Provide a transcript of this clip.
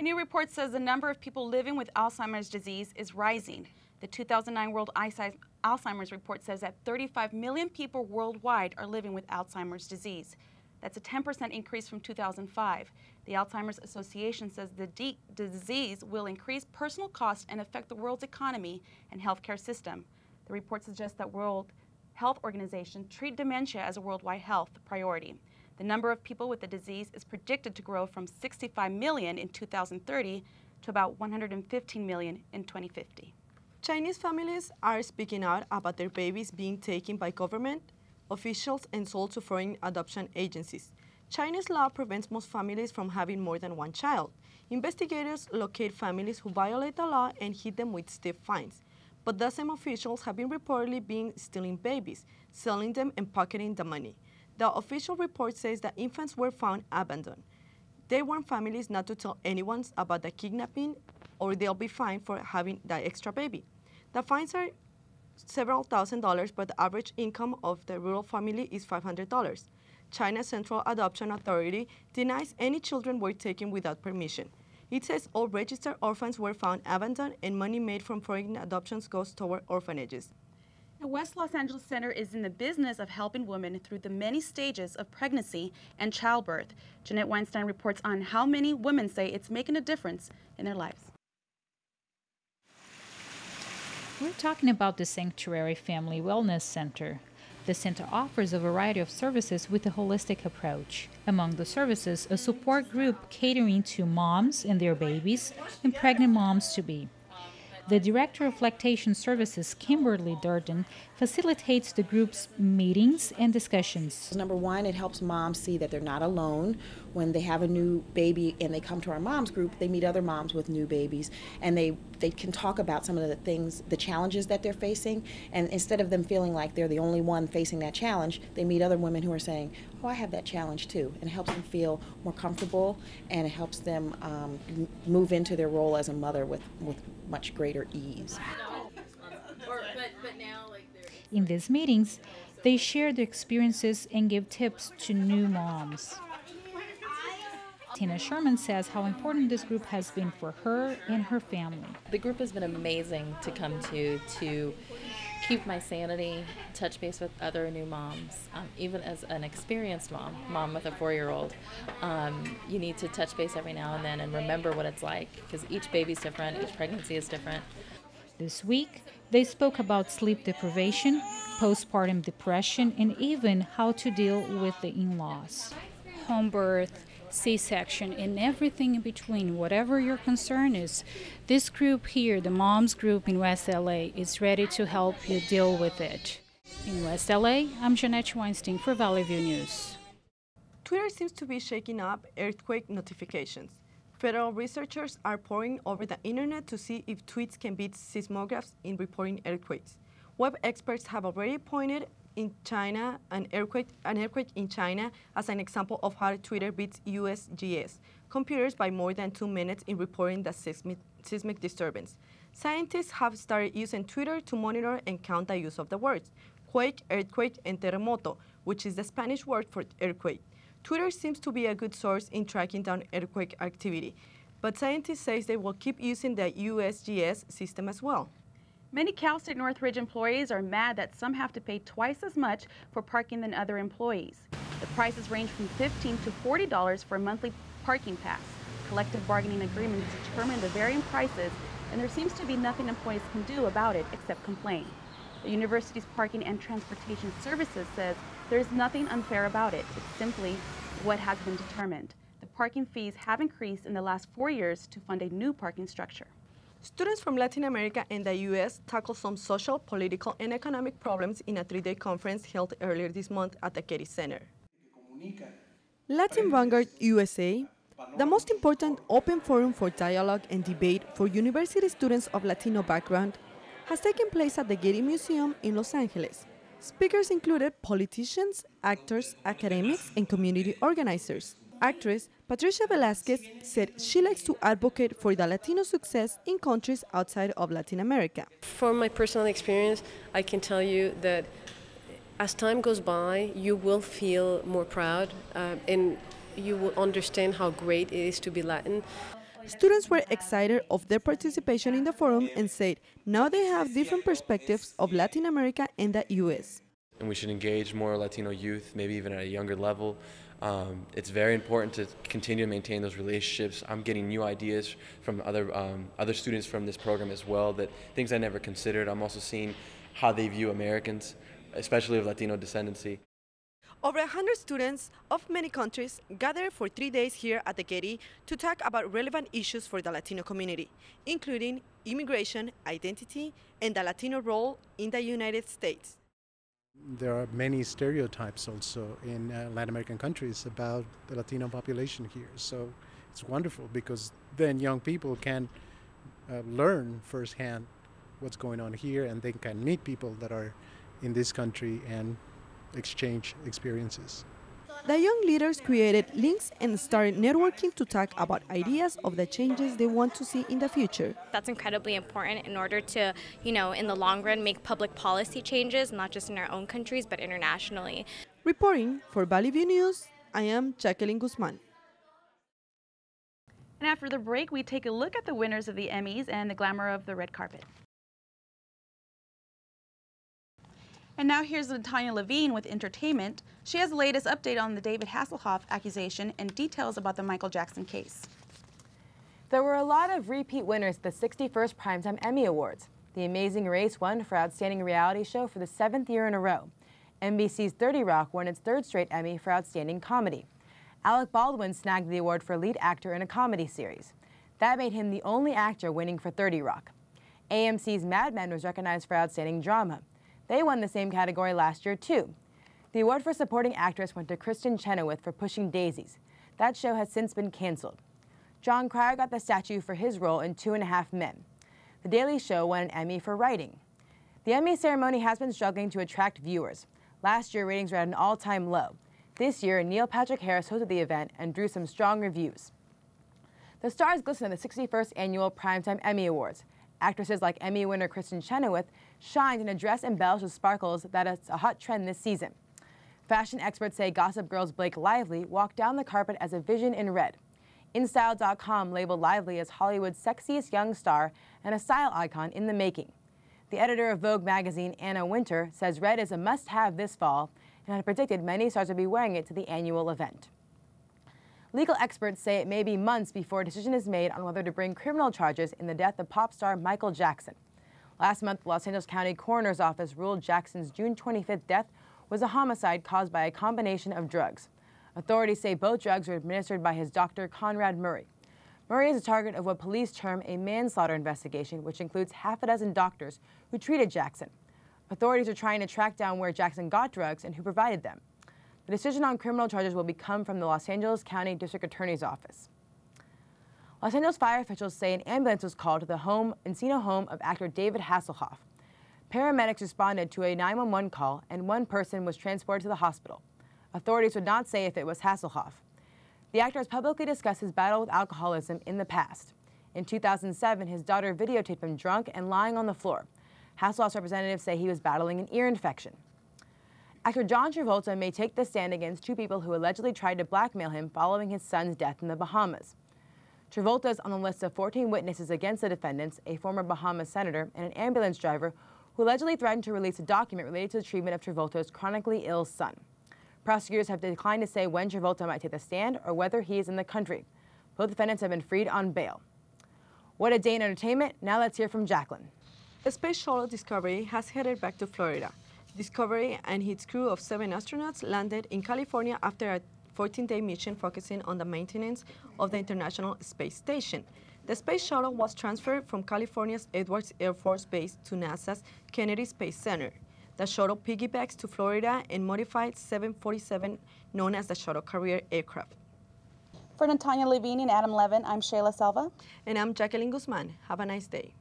A new report says the number of people living with Alzheimer's disease is rising. The 2009 World Alzheimer's Report says that 35 million people worldwide are living with Alzheimer's disease. That's a 10% increase from 2005. The Alzheimer's Association says the disease will increase personal costs and affect the world's economy and healthcare system. The report suggests that World Health Organization treat dementia as a worldwide health priority. The number of people with the disease is predicted to grow from 65 million in 2030 to about 115 million in 2050. Chinese families are speaking out about their babies being taken by government officials and sold to foreign adoption agencies. China's law prevents most families from having more than one child. Investigators locate families who violate the law and hit them with stiff fines. But the same officials have been reportedly stealing babies, selling them and pocketing the money. The official report says that infants were found abandoned. They warn families not to tell anyone about the kidnapping or they'll be fined for having the extra baby. The fines are several $1,000s, but the average income of the rural family is $500. China's Central Adoption Authority denies any children were taken without permission. It says all registered orphans were found abandoned and money made from foreign adoptions goes toward orphanages. The West Los Angeles Center is in the business of helping women through the many stages of pregnancy and childbirth. Jeanette Weinstein reports on how many women say it's making a difference in their lives. We're talking about the Sanctuary Family Wellness Center. The center offers a variety of services with a holistic approach. Among the services, a support group catering to moms and their babies and pregnant moms-to-be. The Director of Lactation Services, Kimberly Durden, facilitates the group's meetings and discussions. Number one, it helps moms see that they're not alone. When they have a new baby and they come to our moms group, they meet other moms with new babies, and they can talk about some of the things, the challenges that they're facing, and instead of them feeling like they're the only one facing that challenge, they meet other women who are saying, oh, I have that challenge too, and it helps them feel more comfortable, and it helps them move into their role as a mother with much greater ease. In these meetings, they share their experiences and give tips to new moms. Tina Sherman says how important this group has been for her and her family. The group has been amazing to come to keep my sanity, touch base with other new moms. Even as an experienced mom with a 4-year-old, you need to touch base every now and then and remember what it's like, because each baby's different, each pregnancy is different. This week, they spoke about sleep deprivation, postpartum depression, and even how to deal with the in-laws. Home birth, C-section, and everything in between, whatever your concern is. This group here, the Moms Group in West LA, is ready to help you deal with it. In West LA, I'm Jeanette Weinstein for Valley View News. Twitter seems to be shaking up earthquake notifications. Federal researchers are poring over the internet to see if tweets can beat seismographs in reporting earthquakes. Web experts have already pointed in China, an earthquake in China as an example of how Twitter beats USGS computers by more than 2 minutes in reporting the seismic disturbance. Scientists have started using Twitter to monitor and count the use of the words quake, earthquake, and terremoto, which is the Spanish word for earthquake. Twitter seems to be a good source in tracking down earthquake activity, but scientists say they will keep using the USGS system as well. Many Cal State Northridge employees are mad that some have to pay twice as much for parking than other employees. The prices range from $15 to $40 for a monthly parking pass. Collective bargaining agreements determine the varying prices, and there seems to be nothing employees can do about it except complain. The university's Parking and Transportation Services says there is nothing unfair about it. It's simply what has been determined. The parking fees have increased in the last 4 years to fund a new parking structure. Students from Latin America and the U.S. tackle some social, political, and economic problems in a 3-day conference held earlier this month at the Getty Center. Latin Vanguard USA, the most important open forum for dialogue and debate for university students of Latino background, has taken place at the Getty Museum in Los Angeles. Speakers included politicians, actors, academics, and community organizers. Actress Patricia Velasquez said she likes to advocate for the Latino success in countries outside of Latin America. From my personal experience, I can tell you that as time goes by, you will feel more proud and you will understand how great it is to be Latin. Students were excited of their participation in the forum and said now they have different perspectives of Latin America and the U.S. And we should engage more Latino youth, maybe even at a younger level. It's very important to continue to maintain those relationships. I'm getting new ideas from other students from this program as well, that things I never considered. I'm also seeing how they view Americans, especially of Latino descendancy. Over 100 students of many countries gathered for 3 days here at the Getty to talk about relevant issues for the Latino community, including immigration, identity, and the Latino role in the United States. There are many stereotypes also in Latin American countries about the Latino population here. So it's wonderful because then young people can learn firsthand what's going on here, and they can meet people that are in this country and exchange experiences. The young leaders created links and started networking to talk about ideas of the changes they want to see in the future. That's incredibly important in order to, in the long run, make public policy changes, not just in our own countries, but internationally. Reporting for Valley View News, I am Jacqueline Guzman. And after the break, we take a look at the winners of the Emmys and the glamour of the red carpet. And now here's Tanya Levine with entertainment. She has the latest update on the David Hasselhoff accusation and details about the Michael Jackson case. There were a lot of repeat winners at the 61st Primetime Emmy Awards. The Amazing Race won for Outstanding Reality Show for the 7th year in a row. NBC's 30 Rock won its 3rd straight Emmy for Outstanding Comedy. Alec Baldwin snagged the award for lead actor in a comedy series. That made him the only actor winning for 30 Rock. AMC's Mad Men was recognized for Outstanding Drama. They won the same category last year, too. The award for supporting actress went to Kristen Chenoweth for Pushing Daisies. That show has since been canceled. Jon Cryer got the statue for his role in 2.5 Men. The Daily Show won an Emmy for writing. The Emmy ceremony has been struggling to attract viewers. Last year, ratings were at an all-time low. This year, Neil Patrick Harris hosted the event and drew some strong reviews. The stars glistened at the 61st Annual Primetime Emmy Awards. Actresses like Emmy winner Kristen Chenoweth shined in a dress embellished with sparkles that is a hot trend this season. Fashion experts say Gossip Girl's Blake Lively walked down the carpet as a vision in red. InStyle.com labeled Lively as Hollywood's sexiest young star and a style icon in the making. The editor of Vogue magazine, Anna Winter, says red is a must-have this fall and had predicted many stars would be wearing it to the annual event. Legal experts say it may be months before a decision is made on whether to bring criminal charges in the death of pop star Michael Jackson. Last month, the Los Angeles County Coroner's Office ruled Jackson's June 25th death was a homicide caused by a combination of drugs. Authorities say both drugs were administered by his doctor, Conrad Murray. Murray is a target of what police term a manslaughter investigation, which includes half a dozen doctors who treated Jackson. Authorities are trying to track down where Jackson got drugs and who provided them. The decision on criminal charges will come from the Los Angeles County District Attorney's Office. Los Angeles fire officials say an ambulance was called to the Encino home of actor David Hasselhoff. Paramedics responded to a 911 call, and one person was transported to the hospital. Authorities would not say if it was Hasselhoff. The actor has publicly discussed his battle with alcoholism in the past. In 2007, his daughter videotaped him drunk and lying on the floor. Hasselhoff's representatives say he was battling an ear infection. Actor John Travolta may take the stand against 2 people who allegedly tried to blackmail him following his son's death in the Bahamas. Travolta is on the list of 14 witnesses against the defendants, a former Bahamas senator and an ambulance driver who allegedly threatened to release a document related to the treatment of Travolta's chronically ill son. Prosecutors have declined to say when Travolta might take the stand or whether he is in the country. Both defendants have been freed on bail. What a day in entertainment. Now let's hear from Jacqueline. The Space Shuttle Discovery has headed back to Florida. Discovery and its crew of 7 astronauts landed in California after a 14-day mission focusing on the maintenance of the International Space Station. The space shuttle was transferred from California's Edwards Air Force Base to NASA's Kennedy Space Center. The shuttle piggybacks to Florida and modified 747 known as the Shuttle Carrier aircraft. For Natanya Levine and Adam Levin, I'm Shayla Selva. And I'm Jacqueline Guzman. Have a nice day.